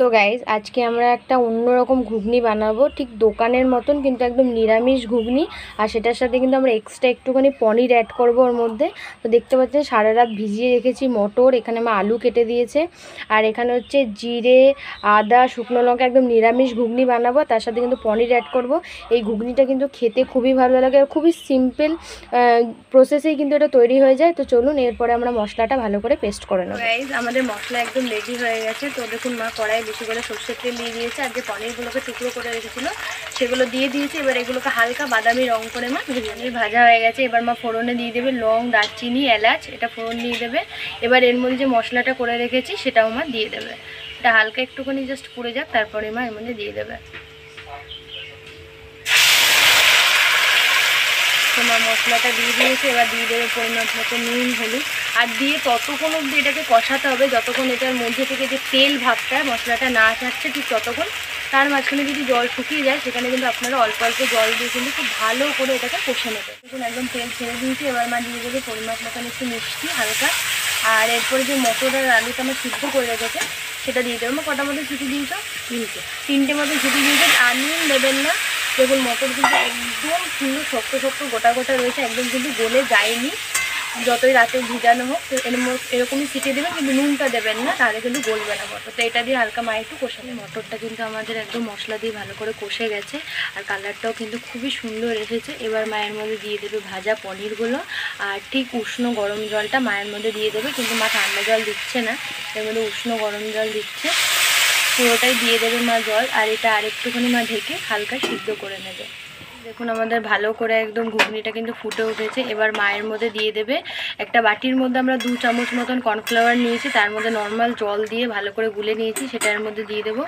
তো গাইজ আজকে আমরা একটা অন্যরকম ঘুগনি বানাবো, ঠিক দোকানের মতন কিন্তু একদম নিরামিষ ঘুগনি। আর সেটার সাথে কিন্তু আমরা এক্সট্রা একটুখানি পনির অ্যাড করবো ওর মধ্যে। তো দেখতে পাচ্ছেন সারা রাত ভিজিয়ে রেখেছি মটর, এখানে আমার আলু কেটে দিয়েছে, আর এখানে হচ্ছে জিরে আদা শুকনো লঙ্কা, একদম নিরামিষ ঘুগনি বানাবো, তার সাথে কিন্তু পনির অ্যাড করব। এই ঘুগনিটা কিন্তু খেতে খুবই ভালো লাগে আর খুবই সিম্পল প্রসেসেই কিন্তু এটা তৈরি হয়ে যায়। তো চলুন এরপরে আমরা মশলাটা ভালো করে পেস্ট করে নেব। গাইজ আমাদের মশলা একদম রেডি হয়ে গেছে। তো দেখুন মা কড়াই বেশি করে সর্ষের তেল দিয়ে দিয়েছে, আর যে পনিরগুলোকে টুকরো করে রেখেছিলো সেগুলো দিয়ে দিয়েছে। এবার এগুলোকে হালকা বাদামি রং করে মা পনির ভাজা হয়ে গেছে। এবার মা ফোড়নে দিয়ে দেবে লং, দারচিনি, এলাচ, এটা ফোড়ন দিয়ে দেবে। এবার এর মধ্যে যে মশলাটা করে রেখেছি সেটাও মা দিয়ে দেবে। এটা হালকা একটুখানি জাস্ট পুড়ে যাক, তারপরে মা এর মধ্যে দিয়ে দেবে। তোমার মশলাটা দিয়ে দিয়েছে, এবার দিয়ে দেবে পরিমাণ মতো নুন, হলুদ, আর দিয়ে ততক্ষণ অবধি এটাকে কষাতে হবে যতক্ষণ এটার মধ্যে থেকে যে তেল ভাবটা মশলাটা না ছাড়ছে ঠিক ততক্ষণ। তার মাঝখানে যদি জল শুকিয়ে যায় সেখানে কিন্তু আপনারা অল্প অল্প জল দিয়ে কিন্তু খুব ভালো করে এটাকে কষে নেবে। দেখুন একদম তেল ছেড়ে দিয়েছি। এবার মা দিয়ে দেবে পরিমাণ মতন একটু মিষ্টি হালকা, আর এরপরে যে মটর আর আলুটা আমার সিদ্ধ করে রেখেছে সেটা দিয়ে দেবো। আমার কটা মতো ছুটি দিয়েছো? তিনটে মতো ছুটি দিয়েছে। আর নুন দেবেন না। দেখুন মটর কিন্তু একদম সুন্দর শক্ত শক্ত গোটা গোটা রয়েছে, একদম কিন্তু গলে যায়নি। যতই রাতে ভিজানো হোক এরকমই ছিটিয়ে দেবেন, কিন্তু নুনটা দেবেন না, তাহলে কিন্তু গলবে না মটর। তো এটা দিয়ে হালকা মা একটু কষালে, মটরটা কিন্তু আমাদের একদম মশলা দিয়ে ভালো করে কষে গেছে, আর কালারটাও কিন্তু খুবই সুন্দর এসেছে। এবার মায়ের মধ্যে দিয়ে দেবে ভাজা পনিরগুলো, আর ঠিক উষ্ণ গরম জলটা মায়ের মধ্যে দিয়ে দেবে, কিন্তু মা ঠান্ডা জল দিচ্ছে না, এর মধ্যে উষ্ণ গরম জল দিচ্ছে। পুরোটাই দিয়ে দেবে মা জল, আর এটা আরেকটুখানি মা ঢেকে হালকা সিদ্ধ করে নেবে। দেখুন আমাদের ভালো করে একদম ঘুগনিটা কিন্তু ফুটে উঠেছে। এবার মায়ের মধ্যে দিয়ে দেবে একটা বাটির মধ্যে আমরা 2 চামচ মতন কর্নফ্লাওয়ার নিয়েছি, তার মধ্যে নর্মাল জল দিয়ে ভালো করে গুলে নিয়েছি, সেটার মধ্যে দিয়ে দেবো।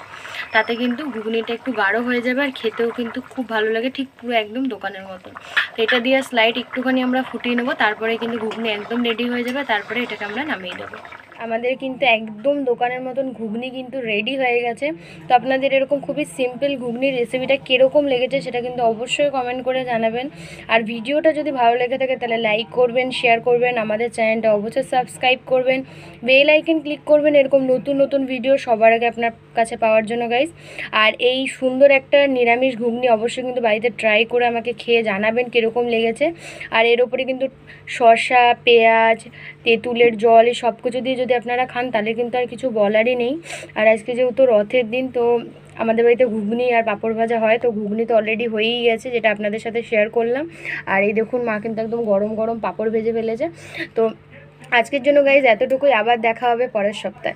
তাতে কিন্তু ঘুগনিটা একটু গাঢ় হয়ে যাবে, আর খেতেও কিন্তু খুব ভালো লাগে, ঠিক পুরো একদম দোকানের মতন। তো এটা দিয়ে স্লাইড একটুখানি আমরা ফুটিয়ে নেবো, তারপরে কিন্তু ঘুগনি একদম রেডি হয়ে যাবে, তারপরে এটাকে আমরা নামিয়ে দেবো। আমাদের কিন্তু একদম দোকানের মতন ঘুগনি কিন্তু রেডি হয়ে গেছে। তো আপনাদের এরকম খুবই সিম্পল ঘুগনির রেসিপিটা কীরকম লেগেছে সেটা কিন্তু অবশ্যই কমেন্ট করে জানাবেন। আর ভিডিওটা যদি ভালো লেগে থাকে তাহলে লাইক করবেন, শেয়ার করবেন, আমাদের চ্যানেলটা অবশ্যই সাবস্ক্রাইব করবেন, বেল আইকন ক্লিক করবেন এরকম নতুন নতুন ভিডিও সবার আগে আপনার কাছে পাওয়ার জন্য গাইস। আর এই সুন্দর একটা নিরামিষ ঘুগনি অবশ্যই কিন্তু বাড়িতে ট্রাই করে আমাকে খেয়ে জানাবেন কীরকম লেগেছে। আর এর ওপরে কিন্তু শসা, পেঁয়াজ, তেঁতুলের জল এই সব কিছু দিয়ে যদি আপনারা খান তাহলে কিন্তু আর কিছু বলারই নেই। আর আজকে যেহেতু রথের দিন, তো আমাদের বাড়িতে ঘুগনি আর পাঁপড় ভাজা হয়, তো ঘুগনি তো অলরেডি হয়েই গেছে, যেটা আপনাদের সাথে শেয়ার করলাম। আর এই দেখুন মা কিন্তু একদম গরম গরম পাঁপড় ভেজে ফেলেছে। তো আজকের জন্য গাইজ এতটুকুই, আবার দেখা হবে পরের সপ্তাহে।